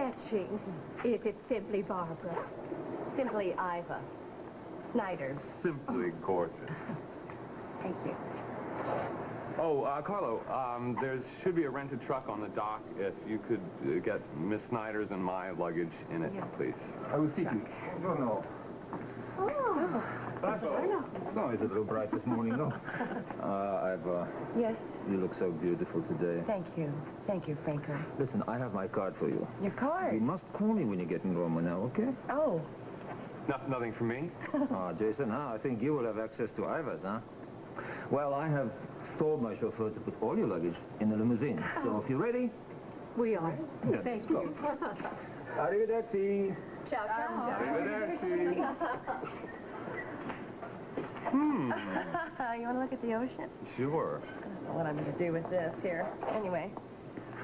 fetching. Is it simply Barbara? Simply Iva. Snyder. Simply gorgeous. Thank you. Oh, Carlo, there should be a rented truck on the dock. If you could get Miss Snyder's and my luggage in it, please. I will see you. No, no. Oh. The sun is a little bright this morning, no? Yes? You look so beautiful today. Thank you. Thank you, Franco. Listen, I have my card for you. Your card? You must call me when you get in Roma now, okay? Oh. Nothing for me? Jason, I think you will have access to Iva's, huh? Well, I have told my chauffeur to put all your luggage in the limousine. So if you're ready... We are. Then Thank let's go. you. Arrivederci. Ciao, ciao. Arrivederci. You want to look at the ocean? Sure. I don't know what I'm going to do with this here. Anyway.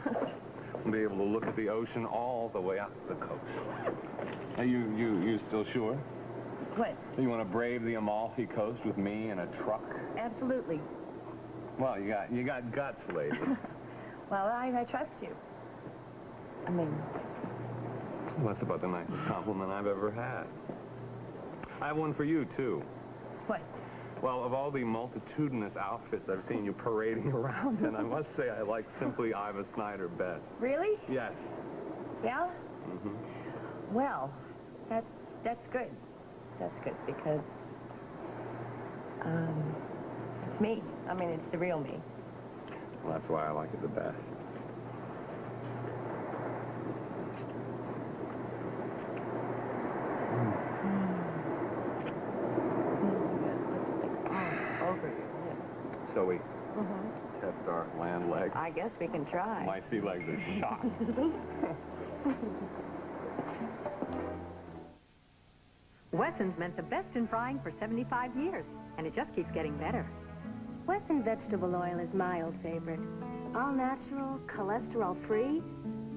I'll be able to look at the ocean all the way up the coast. Are you still sure? What? So you want to brave the Amalfi Coast with me in a truck? Absolutely. Well, you got guts, lady. Well, I trust you. I mean... Well, that's about the nicest compliment I've ever had. I have one for you, too. What? Well, of all the multitudinous outfits I've seen you parading around in, I must say I like simply Iva Snyder best. Really? Yes. Yeah? Mm-hmm. Well, that's good. That's good because, it's me. I mean, it's the real me. Well, that's why I like it the best. Over your lips. So we test our land legs. I guess we can try. My sea legs are shot. Wesson's meant the best in frying for 75 years, and it just keeps getting better. Wesson vegetable oil is my old favorite. All natural, cholesterol-free.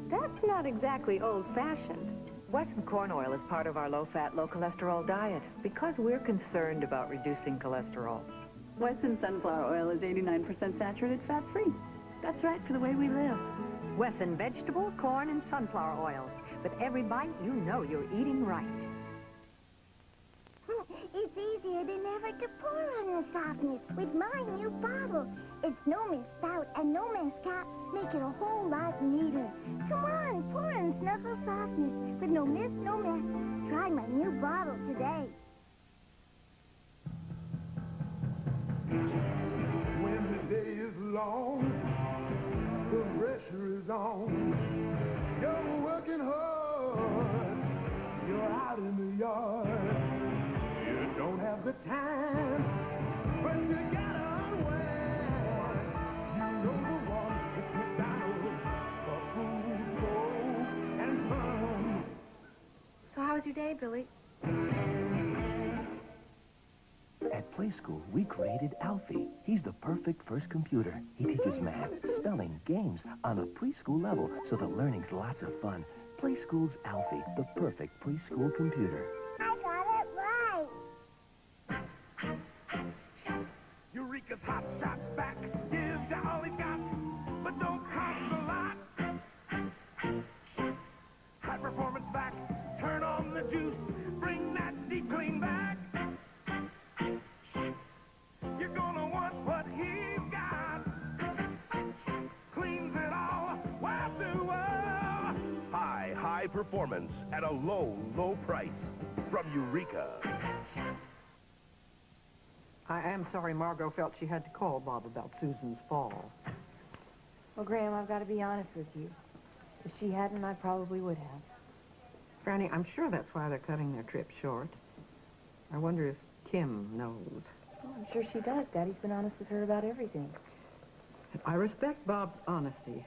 That's not exactly old-fashioned. Wesson corn oil is part of our low-fat, low-cholesterol diet because we're concerned about reducing cholesterol. Wesson sunflower oil is 89% saturated fat-free. That's right for the way we live. Wesson vegetable, corn, and sunflower oils. With every bite, you know you're eating right. It's easier than ever to pour on the softness with my new bottle. It's no more spout and no more cap. Make it a whole lot neater. Come on, pour on Snuggle Softness with no mist, no mess. Try my new bottle today. When the day is long, the pressure is on. You're working hard. You're out in the yard. You don't have the time, but you gotta unwind. You know the one, it's McDonald's for food, clothes, and fun. So how was your day, Billy? At Play School, we created Alfie. He's the perfect first computer. He teaches math, spelling, games on a preschool level, so that learning's lots of fun. Play School's Alfie, the perfect preschool computer. I got it right. Eureka's hot shot back gives you all he's got, but don't cost a lot. High performance back, turn on the juice, bring that deep clean back. You're gonna want what he's got. Cleans it all, well to well. High performance at a low price. From Eureka. I am sorry Margot felt she had to call Bob about Susan's fall. Well, Graham, I've got to be honest with you. If she hadn't, I probably would have. Franny, I'm sure that's why they're cutting their trip short. I wonder if Kim knows. Well, I'm sure she does. Daddy's been honest with her about everything. I respect Bob's honesty,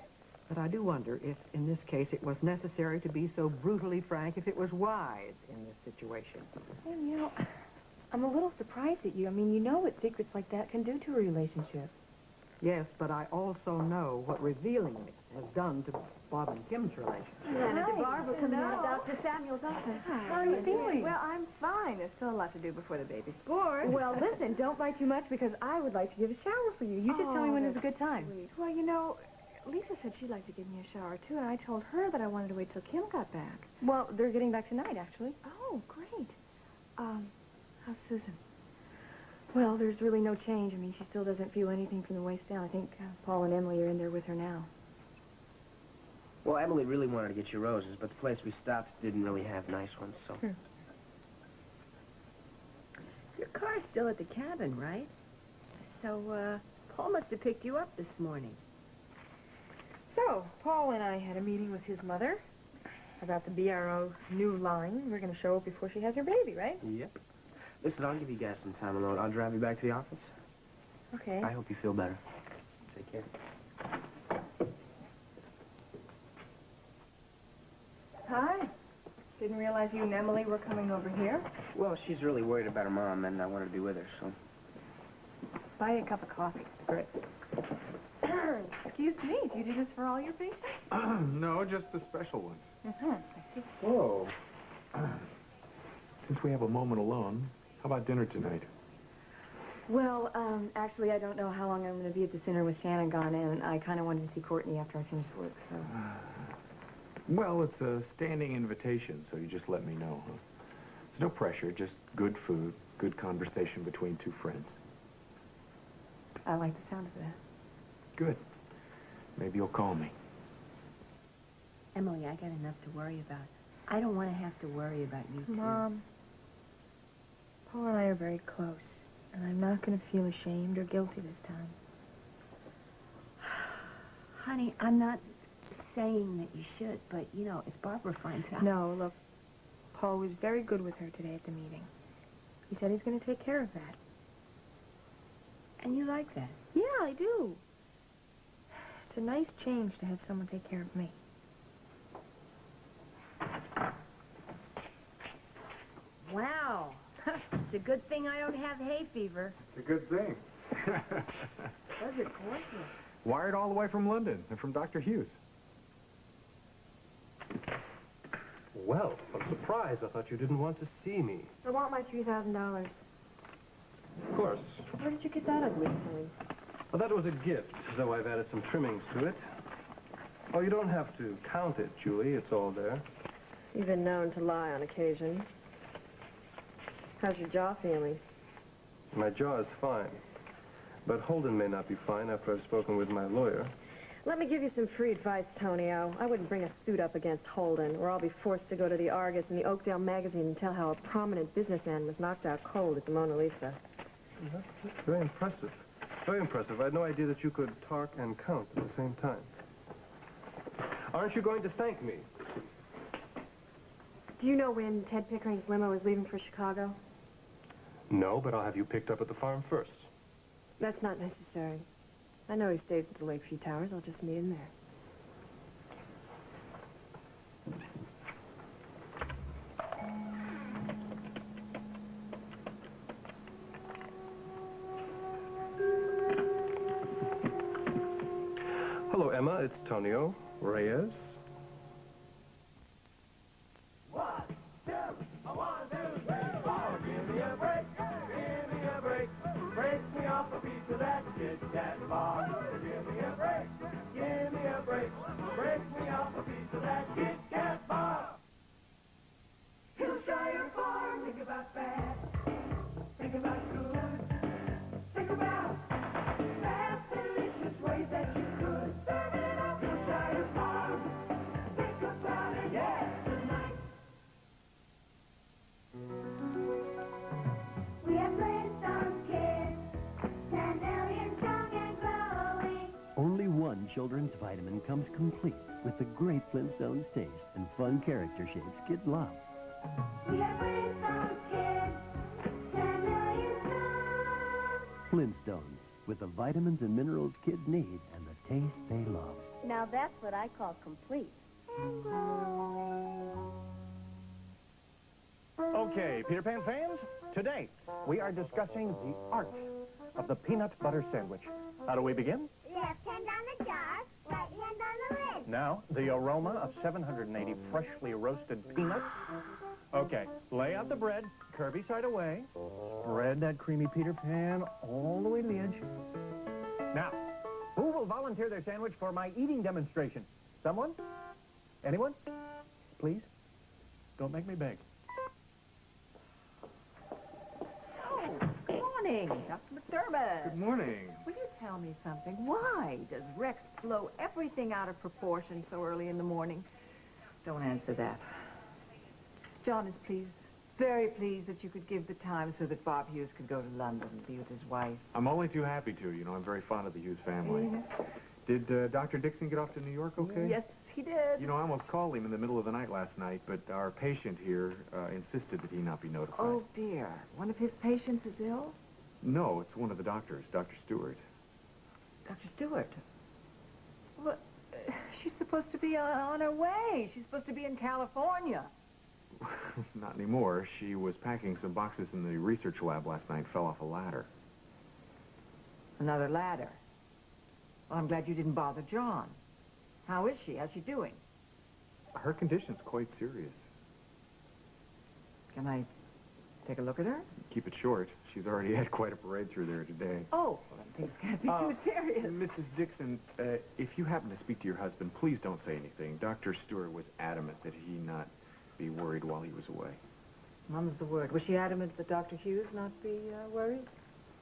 but I do wonder if, in this case, it was necessary to be so brutally frank, if it was wise in this situation. Well, you know, I'm a little surprised at you. I mean, you know what secrets like that can do to a relationship. Yes, but I also know what revealing this has done to Bob and Kim's relationship. Senator Barbara coming out of Dr. Samuel's office. How are you feeling? Well, I'm fine. There's still a lot to do before the baby's born. Well, listen, don't bite too much because I would like to give a shower for you. You just tell me when is a good time. Sweet. Well, you know, Lisa said she'd like to give me a shower, too, and I told her that I wanted to wait till Kim got back. Well, they're getting back tonight, actually. Oh, great. How's Susan? Well, there's really no change. I mean, she still doesn't feel anything from the waist down. I think Paul and Emily are in there with her now. Well, Emily really wanted to get you roses, but the place we stopped didn't really have nice ones, so... Your car's still at the cabin, right? So, Paul must have picked you up this morning. So, Paul and I had a meeting with his mother about the BRO new line. We're going to show her before she has her baby, right? Yep. Listen, I'll give you guys some time alone. I'll drive you back to the office. Okay. I hope you feel better. Take care. Hi. Didn't realize you and Emily were coming over here. Well, she's really worried about her mom, and I wanted to be with her, so... Buy a cup of coffee. Great. Excuse me, do you do this for all your patients? No, just the special ones. I see. Whoa. Since we have a moment alone, how about dinner tonight? Well, actually, I don't know how long I'm going to be at the center with Shannon gone, and I kind of wanted to see Courtney after I finished work, so... Well, it's a standing invitation, so you just let me know, huh? There's no pressure, just good food, good conversation between two friends. I like the sound of that. Good. Maybe you'll call me. Emily, I got enough to worry about. I don't want to have to worry about you, too. Mom, Paul and I are very close, and I'm not going to feel ashamed or guilty this time. Honey, I'm not saying that you should, but, you know, if Barbara finds out... No, look, Paul was very good with her today at the meeting. He said he's going to take care of that. And you like that? Yeah, I do. It's a nice change to have someone take care of me. Wow. It's a good thing I don't have hay fever. It's a good thing. Those are gorgeous. Wired all the way from London and from Dr. Hughes. Well, I'm surprised. I thought you didn't want to see me. I want my $3,000. Of course. Where did you get that ugly thing? Well, that was a gift, though I've added some trimmings to it. Oh, you don't have to count it, Julie. It's all there. You've been known to lie on occasion. How's your jaw feeling? My jaw is fine. But Holden may not be fine after I've spoken with my lawyer. Let me give you some free advice, Tonio. I wouldn't bring a suit up against Holden, or I'll be forced to go to the Argus and the Oakdale magazine and tell how a prominent businessman was knocked out cold at the Mona Lisa. That's very impressive. Very impressive. I had no idea that you could talk and count at the same time. Aren't you going to thank me? Do you know when Ted Pickering's limo is leaving for Chicago? No, but I'll have you picked up at the farm first. That's not necessary. I know he stays at the Lakeview Towers. I'll just meet him there. Hello, Emma. It's Tonio Reyes. Only one children's vitamin comes complete with the great Flintstones taste and fun character shapes kids love. We are Flintstones kids, 10 million strong. Flintstones, with the vitamins and minerals kids need and the taste they love. Now that's what I call complete. And growing. Okay, Peter Pan fans, today we are discussing the art of the peanut butter sandwich. How do we begin? Left hand on the jar, right hand on the lid. Now, the aroma of 780 freshly roasted peanuts. Okay, lay out the bread, curvy side away. Spread that creamy Peter Pan all the way to the edge. Now, who will will volunteer their sandwich for my eating demonstration? Someone? Anyone? Please? Don't make me beg. Oh, good morning, Dr. McDermott. Good morning. Will you tell me something? Why does Rex blow everything out of proportion so early in the morning? Don't answer that. John is pleased, very pleased that you could give the time so that Bob Hughes could go to London and be with his wife. I'm only too happy to. You know, I'm very fond of the Hughes family. Mm-hmm. Did Dr. Dixon get off to New York okay? Yes, he did. You know, I almost called him in the middle of the night last night, but our patient here insisted that he not be notified. Oh, dear. One of his patients is ill? No, it's one of the doctors, Dr. Stewart. Dr. Stewart? Well, she's supposed to be on her way. She's supposed to be in California. Not anymore. She was packing some boxes in the research lab last night, fell off a ladder. Another ladder? Well, I'm glad you didn't bother John. How is she? How's she doing? Her condition's quite serious. Can I take a look at her? Keep it short. She's already had quite a parade through there today. Oh, well, then things can't be too serious. Mrs. Dixon, if you happen to speak to your husband, please don't say anything. Dr. Stewart was adamant that he not be worried while he was away. Mum's the word. Was she adamant that Dr. Hughes not be worried?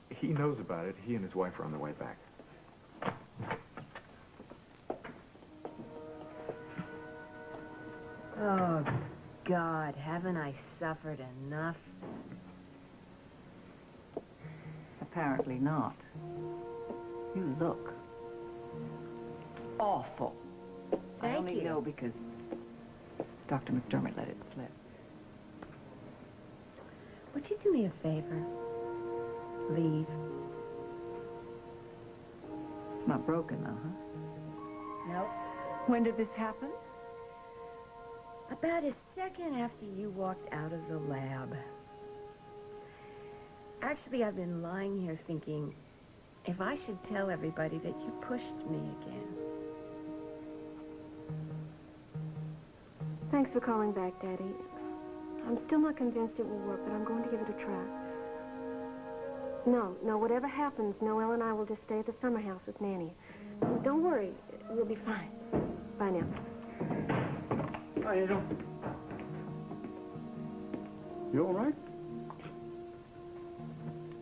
He knows about it. He and his wife are on their way back. Oh, God, haven't I suffered enough? Apparently not. You look awful. I only know because Dr. McDermott let it slip. Would you do me a favor? Leave. It's not broken, though, huh? Nope. When did this happen? About a second after you walked out of the lab. Actually, I've been lying here thinking if I should tell everybody that you pushed me again. Thanks for calling back, Daddy. I'm still not convinced it will work, but I'm going to give it a try. No, whatever happens, Noel and I will just stay at the summer house with Nanny. Don't worry, we'll be fine. Bye now. Hi, Angel. You all right?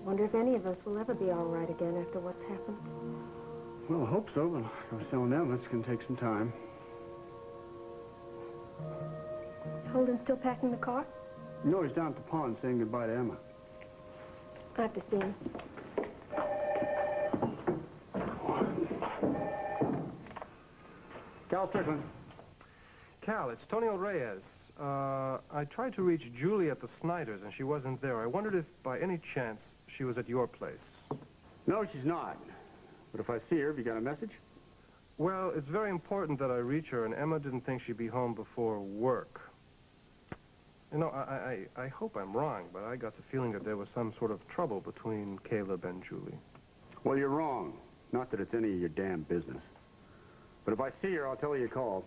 Wonder if any of us will ever be all right again after what's happened. Well, I hope so, but I was telling them it's going to take some time. Is Holden still packing the car? No, he's down at the pond saying goodbye to Emma. I have to see him. Cal Strickland. Cal, it's Tonio Reyes. I tried to reach Julie at the Snyders, and she wasn't there. I wondered if, by any chance, she was at your place. No, she's not. But if I see her, have you got a message? Well, it's very important that I reach her, and Emma didn't think she'd be home before work. You know, I hope I'm wrong, but I got the feeling that there was some sort of trouble between Caleb and Julie. Well, you're wrong. Not that it's any of your damn business. But if I see her, I'll tell her you called.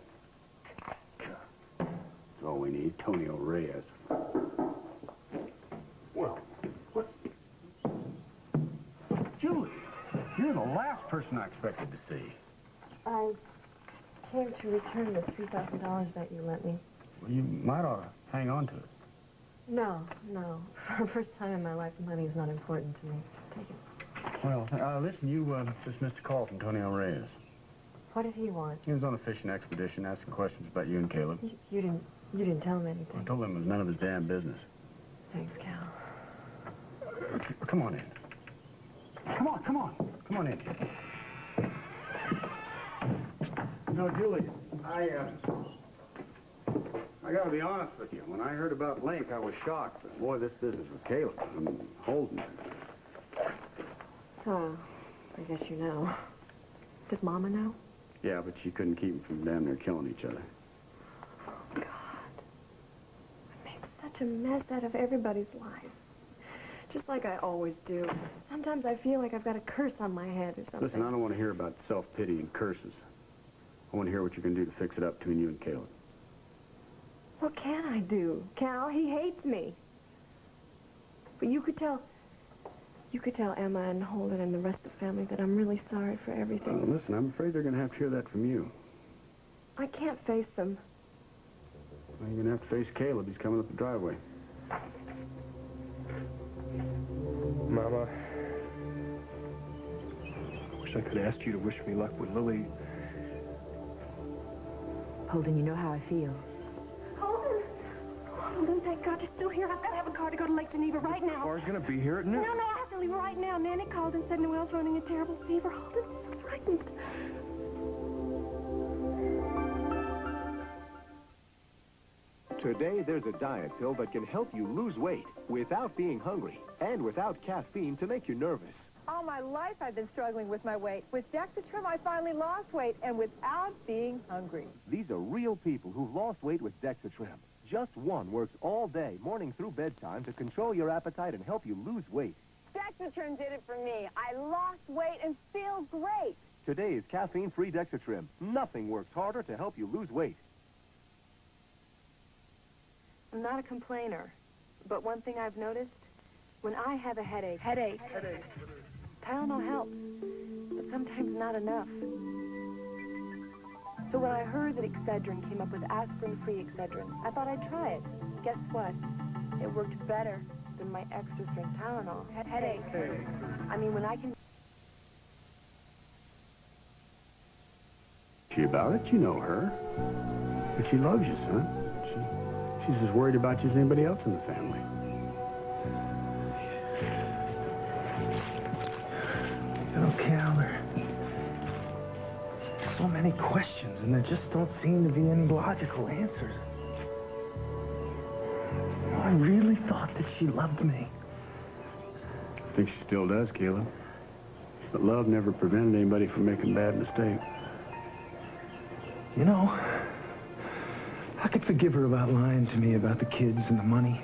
That's all we need, Tonio Reyes. Well, what? Julie, you're the last person I expected to see. I came to return the $3,000 that you lent me. Well, you might ought to hang on to it. No. For the first time in my life, money is not important to me. Take it. Well, listen, you just missed a call from Tonio Reyes. What did he want? He was on a fishing expedition asking questions about you and Caleb. You didn't tell him anything. I told him it was none of his damn business. Thanks, Cal. Come on in. Come on in. No, Julie, I gotta be honest with you. When I heard about Link, I was shocked. But boy, this business with Caleb, I'm holding. So, I guess you know. Does Mama know? Yeah, but she couldn't keep them from damn near killing each other. Oh, God. I made such a mess out of everybody's lives. Just like I always do. Sometimes I feel like I've got a curse on my head or something. Listen, I don't want to hear about self-pity and curses. I want to hear what you can do to fix it up between you and Caleb. What can I do? Cal, he hates me. But you could tell You could tell Emma and Holden and the rest of the family that I'm really sorry for everything. Listen, I'm afraid they're going to have to hear that from you. I can't face them. Well, you're going to have to face Caleb. He's coming up the driveway. Mama, I wish I could ask you to wish me luck with Lily. Holden, you know how I feel. Holden, thank God you're still here. I've got to have a car to go to Lake Geneva right now. The car's gonna be here at noon. No, I have to leave right now. Nanny called and said Noelle's running a terrible fever. Holden, I'm so frightened. Today, there's a diet pill that can help you lose weight without being hungry and without caffeine to make you nervous. All my life I've been struggling with my weight. With Dexatrim, I finally lost weight, and without being hungry. These are real people who've lost weight with Dexatrim. Just one works all day, morning through bedtime, to control your appetite and help you lose weight. Dexatrim did it for me. I lost weight and feel great. Today is caffeine-free Dexatrim. Nothing works harder to help you lose weight. I'm not a complainer, but one thing I've noticed, when I have a headache, Tylenol helps, but sometimes not enough. So when I heard that Excedrin came up with aspirin-free Excedrin, I thought I'd try it. Guess what? It worked better than my extra-strength Tylenol. Headache. I mean, when I can... She about it? You know her. But she loves you, son. She's as worried about you as anybody else in the family. You know, Cal, there are so many questions, and there just don't seem to be any logical answers. You know, I really thought that she loved me. I think she still does, Caleb. But love never prevented anybody from making bad mistakes. You know, I could forgive her about lying to me about the kids and the money.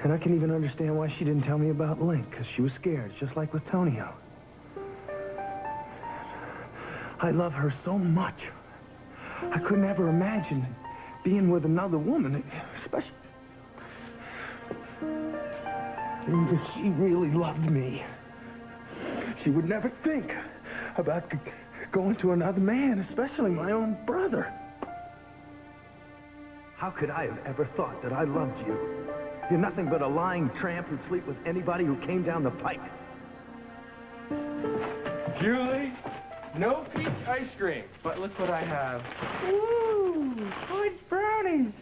And I can even understand why she didn't tell me about Link, because she was scared, just like with Tonio. I love her so much. I couldn't ever imagine being with another woman, especially if she really loved me. She would never think about going to another man, especially my own brother. How could I have ever thought that I loved you? You're nothing but a lying tramp who'd sleep with anybody who came down the pike. Julie, no peach ice cream, but look what I have. Ooh, fudge brownies.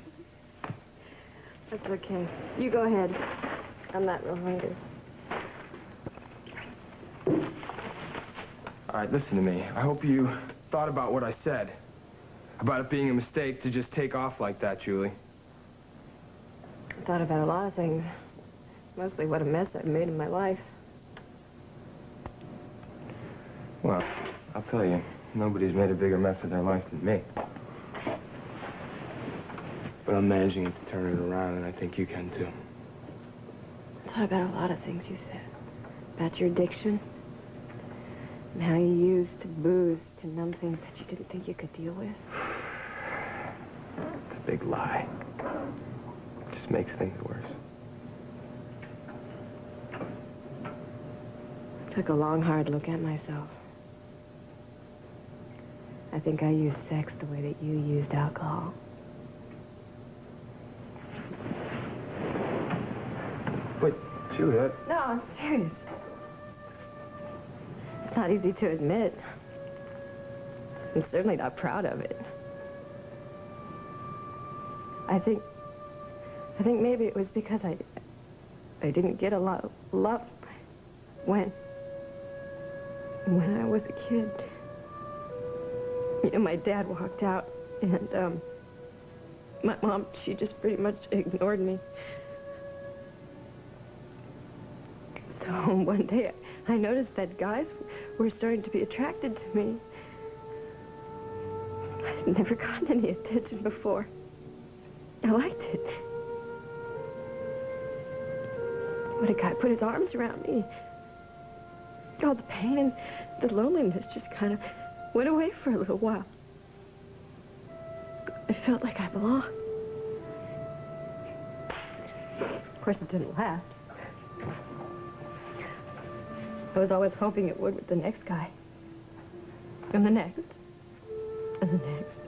That's okay. You go ahead. I'm not real hungry. All right, listen to me. I hope you thought about what I said. About it being a mistake to just take off like that, Julie. I thought about a lot of things. Mostly what a mess I've made in my life. Well, I'll tell you, nobody's made a bigger mess of their life than me. But I'm managing it to turn it around, and I think you can, too. I thought about a lot of things you said. About your addiction. And how you used booze to numb things that you didn't think you could deal with. It's a big lie. It just makes things worse. I took a long, hard look at myself. I think I used sex the way that you used alcohol. But, Julie, No, I'm serious. It's not easy to admit. I'm certainly not proud of it. I think maybe it was because I didn't get a lot of love when I was a kid. You know, my dad walked out, and my mom, she just pretty much ignored me. So one day, I noticed that guys were starting to be attracted to me. I'd never gotten any attention before. I liked it. When a guy put his arms around me, all the pain and the loneliness just kind of went away for a little while. I felt like I belonged. Of course, it didn't last. I was always hoping it would with the next guy. And the next. And the next.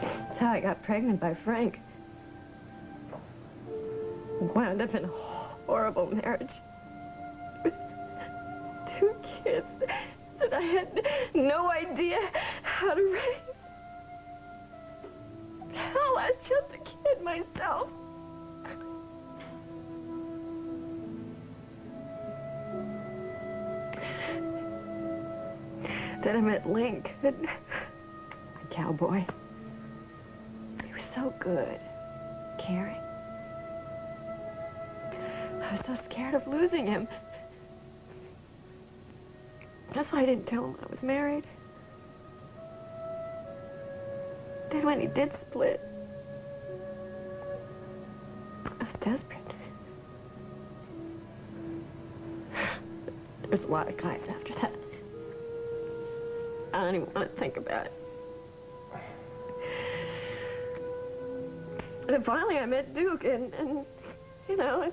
That's how I got pregnant by Frank. Wound up in a horrible marriage. With 2 kids that I had no idea how to raise. Hell, I was just a kid myself. Then I met Link, a cowboy. He was so good, caring. I was so scared of losing him. That's why I didn't tell him I was married. Then when he did split, I was desperate. There was a lot of guys after that. I don't even want to think about it. And then finally I met Duke, and you know,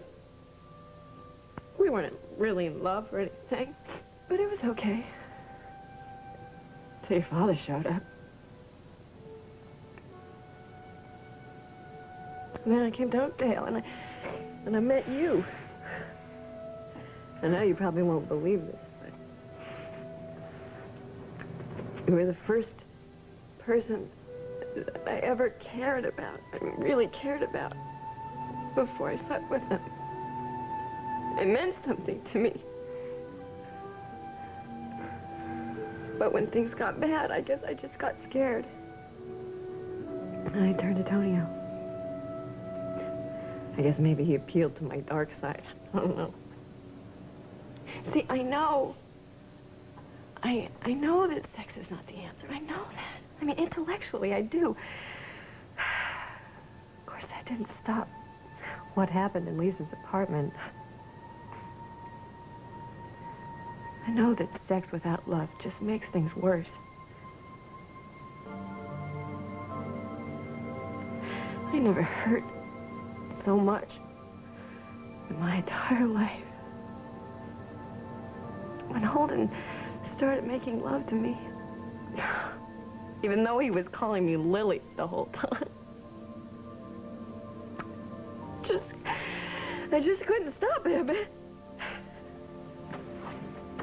we weren't really in love or anything, but it was okay. Till your father showed up. And then I came to Oakdale, and I met you. I know you probably won't believe this, but you were the first person that I ever cared about, I mean, really cared about, before I slept with him. It meant something to me. But when things got bad, I guess I just got scared. And I turned to Tonio. I guess maybe he appealed to my dark side. I don't know. See, I know that sex is not the answer. I know that. I mean, intellectually, I do. Of course, that didn't stop what happened in Lisa's apartment. I know that sex without love just makes things worse. I never hurt so much in my entire life. When Holden started making love to me, even though he was calling me Lily the whole time, I just couldn't stop him.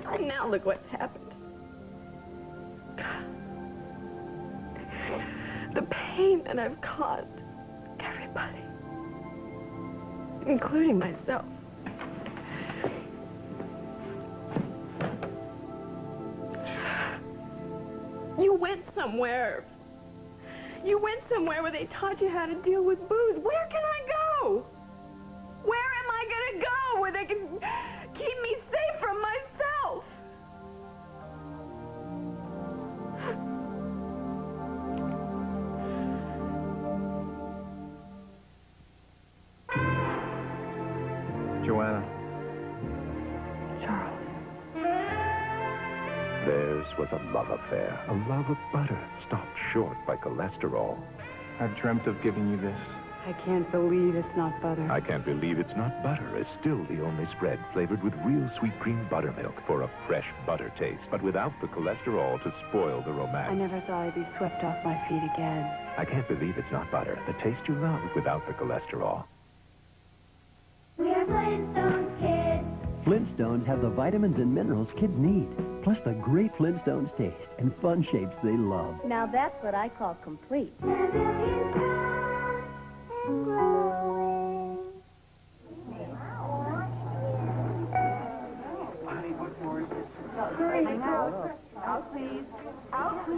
And now look what's happened. The pain that I've caused everybody, including myself. You went somewhere. You went somewhere where they taught you how to deal with booze. Where can I go? Where am I gonna go where they can keep me safe from myself? Joanna. Charles. Theirs was a love affair. A love of butter stopped short by cholesterol. I've dreamt of giving you this. I can't believe it's not butter. I can't believe it's not butter is still the only spread flavored with real sweet cream buttermilk for a fresh butter taste, but without the cholesterol to spoil the romance. I never thought I'd be swept off my feet again. I can't believe it's not butter. The taste you love without the cholesterol. We're Flintstones kids. Flintstones have the vitamins and minerals kids need, plus the great Flintstones taste and fun shapes they love. Now that's what I call complete.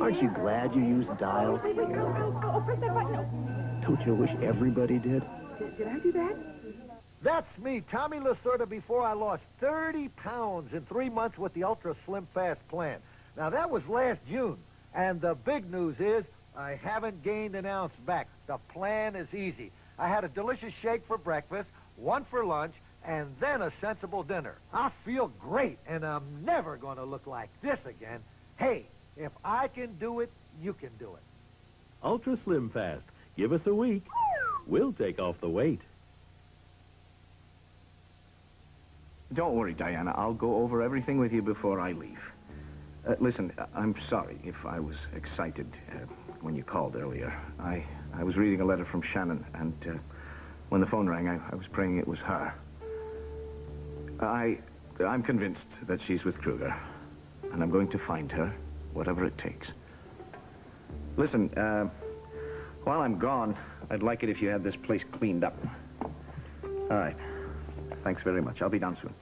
Aren't you glad you used dial? Wait, go. Press that button. No. Don't you wish everybody did? Did I do that? That's me, Tommy Lasorda, before I lost 30 pounds in 3 months with the Ultra Slim Fast plan. Now, that was last June, and the big news is I haven't gained an ounce back. The plan is easy. I had a delicious shake for breakfast, one for lunch, and then a sensible dinner. I feel great, and I'm never going to look like this again. Hey, if I can do it, you can do it. Ultra Slim Fast. Give us a week. We'll take off the weight. Don't worry, Diana. I'll go over everything with you before I leave. Listen, I'm sorry if I was excited when you called earlier. I was reading a letter from Shannon, and when the phone rang, I was praying it was her. I'm convinced that she's with Kruger, and I'm going to find her, whatever it takes. Listen, while I'm gone, I'd like it if you had this place cleaned up. All right. Thanks very much. I'll be down soon.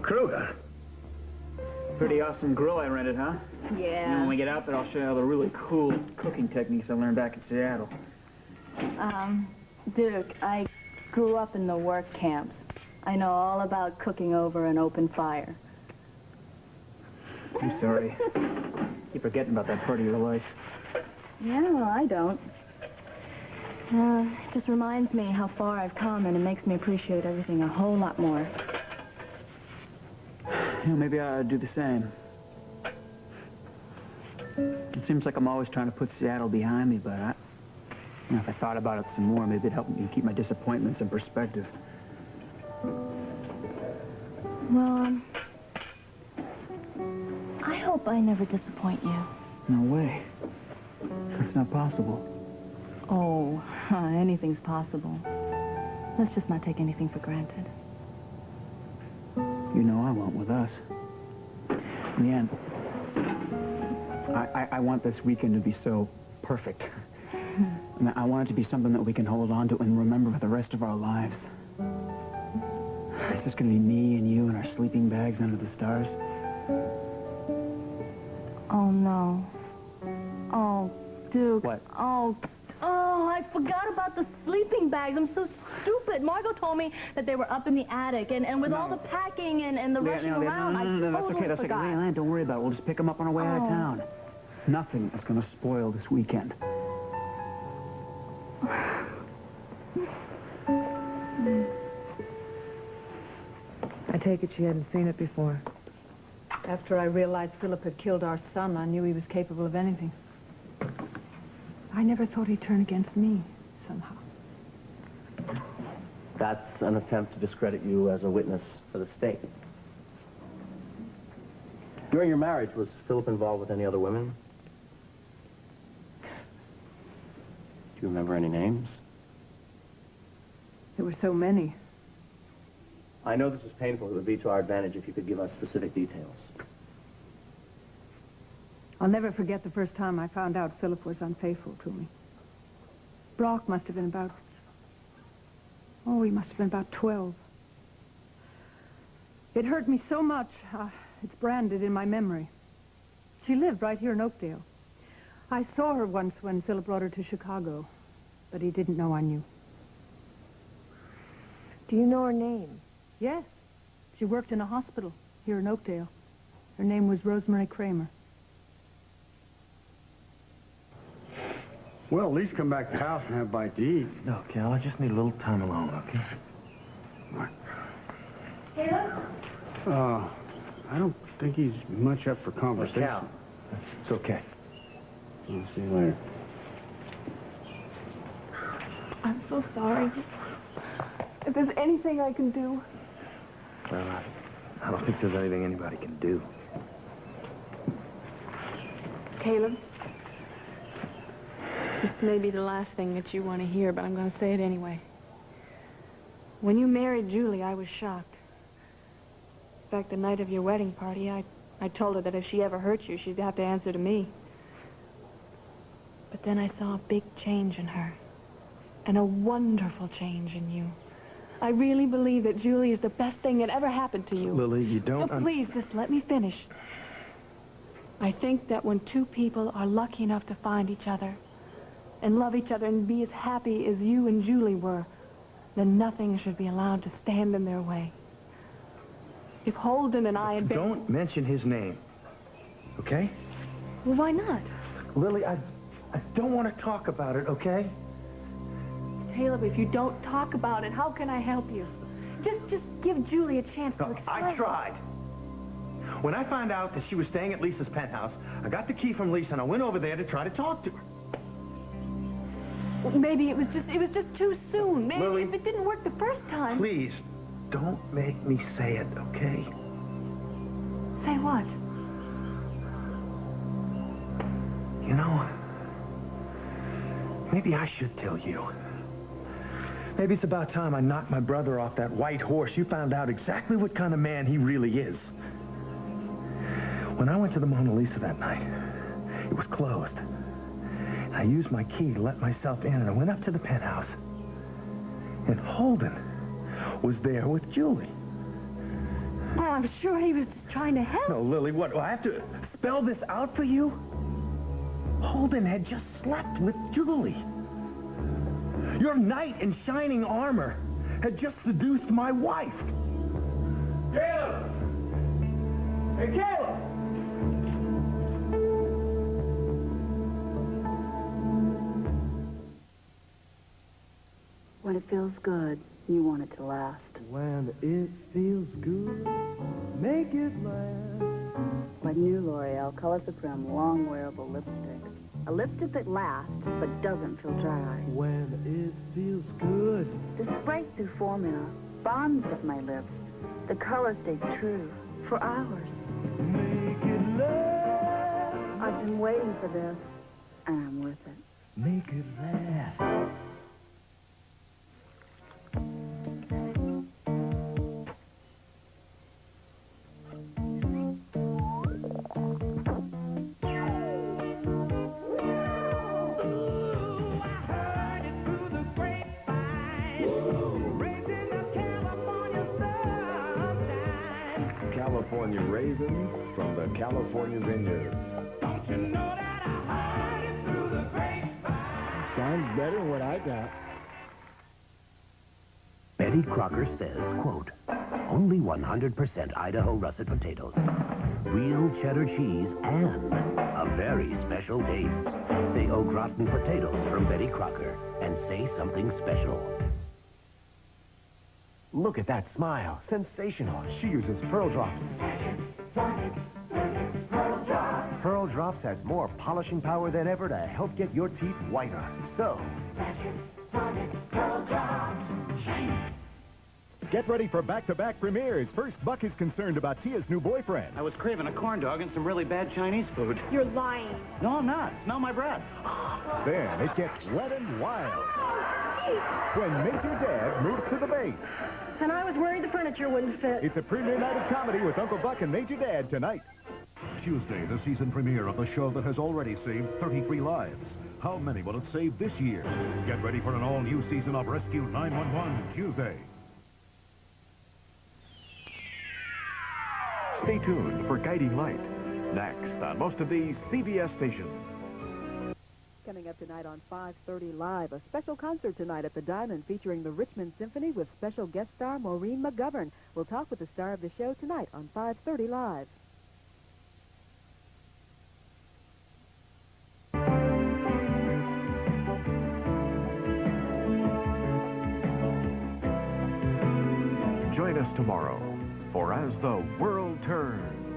Kruger. Pretty awesome grill I rented, huh? Yeah. And when we get out there, I'll show you all the really cool cooking techniques I learned back in Seattle. Duke, I grew up in the work camps. I know all about cooking over an open fire. I'm sorry. Keep forgetting about that part of your life. Yeah, well, I don't. It just reminds me how far I've come, and it makes me appreciate everything a whole lot more. You know, maybe I ought to do the same. It seems like I'm always trying to put Seattle behind me, but if I thought about it some more, maybe it'd help me keep my disappointments in perspective. Well, I hope I never disappoint you. No way. That's not possible. Oh, anything's possible. Let's just not take anything for granted. You know I won't with us. In the end, I want this weekend to be so perfect. And I want it to be something that we can hold on to and remember for the rest of our lives. It's just going to be me and you in our sleeping bags under the stars. Oh, no. Oh, Duke. What? Oh, I forgot about the sleeping bags. I'm so stupid. Margot told me that they were up in the attic, and with all the packing and the rushing around, I totally that's okay. That's forgot. okay. Don't worry about it. We'll just pick them up on our way out of town. Nothing is going to spoil this weekend. I take it she hadn't seen it before. After I realized Philip had killed our son, I knew he was capable of anything. I never thought he'd turn against me, somehow. That's an attempt to discredit you as a witness for the state. During your marriage, was Philip involved with any other women? Do you remember any names? There were so many. I know this is painful. It would be to our advantage if you could give us specific details. I'll never forget the first time I found out Philip was unfaithful to me. Brock must have been about... Oh, he must have been about 12. It hurt me so much, it's branded in my memory. She lived right here in Oakdale. I saw her once when Philip brought her to Chicago, but he didn't know I knew. Do you know her name? Yes. She worked in a hospital here in Oakdale. Her name was Rosemary Kramer. Well, at least come back to the house and have a bite to eat. No, Cal, I just need a little time alone, okay? I don't think he's much up for conversation. Cal, it's okay. I'll see you later. I'm so sorry. If there's anything I can do. Well, I don't think there's anything anybody can do. Caleb, this may be the last thing that you want to hear, but I'm going to say it anyway. When you married Julie, I was shocked. In fact, the night of your wedding party, I told her that if she ever hurt you, she'd have to answer to me. But then I saw a big change in her, and a wonderful change in you. I really believe that Julie is the best thing that ever happened to you. Lily, you don't... No, please, just let me finish. I think that when two people are lucky enough to find each other and love each other and be as happy as you and Julie were, then nothing should be allowed to stand in their way. If Holden and I had been... Don't mention his name, okay? Well, why not? Lily, I don't want to talk about it, okay? Caleb, if you don't talk about it, how can I help you? Just give Julie a chance to explain. I tried. When I found out that she was staying at Lisa's penthouse, I got the key from Lisa and I went over there to try to talk to her. Well, maybe it was just too soon. Maybe Lily, if it didn't work the first time. Please, don't make me say it, okay? Say what? You know, maybe I should tell you. Maybe it's about time I knocked my brother off that white horse. You found out exactly what kind of man he really is. When I went to the Mona Lisa that night, it was closed. I used my key to let myself in, and I went up to the penthouse. And Holden was there with Julie. Oh, I'm sure he was just trying to help. No, Lily, what? Do I have to spell this out for you? Holden had just slept with Julie. Your knight in shining armor had just seduced my wife. Caleb! Hey, Caleb! When it feels good, you want it to last. When it feels good, make it last. Like new L'Oreal Color Supreme long wearable lipstick. A lipstick that lasts, but doesn't feel dry. When it feels good. This breakthrough formula bonds with my lips. The color stays true for hours. Make it last. I've been waiting for this, and I'm worth it. Make it last. California raisins from the California vineyards. Don't you know that I heard it through the grapevine? Sounds better than what I got. Betty Crocker says, quote, only 100% Idaho russet potatoes, real cheddar cheese, and a very special taste. Say Au Gratin potatoes from Betty Crocker and say something special. Look at that smile. Sensational. She uses Pearl Drops. Pearl Drops. Pearl Drops has more polishing power than ever to help get your teeth whiter. So, Pearl Drops. Get ready for back-to-back premieres. First, Buck is concerned about Tia's new boyfriend. I was craving a corn dog and some really bad Chinese food. You're lying. No, I'm not. Smell my breath. Then it gets wet and wild when Major Dad moves to the base. And I was worried the furniture wouldn't fit. It's a premiere night of comedy with Uncle Buck and Major Dad tonight. Tuesday, the season premiere of the show that has already saved 33 lives. How many will it save this year? Get ready for an all-new season of Rescue 911 Tuesday. Stay tuned for Guiding Light. Next on most of these CBS stations. Coming up tonight on 5:30 Live, a special concert tonight at the Diamond featuring the Richmond Symphony with special guest star Maureen McGovern. We'll talk with the star of the show tonight on 5:30 Live. Join us tomorrow for As the World Turns.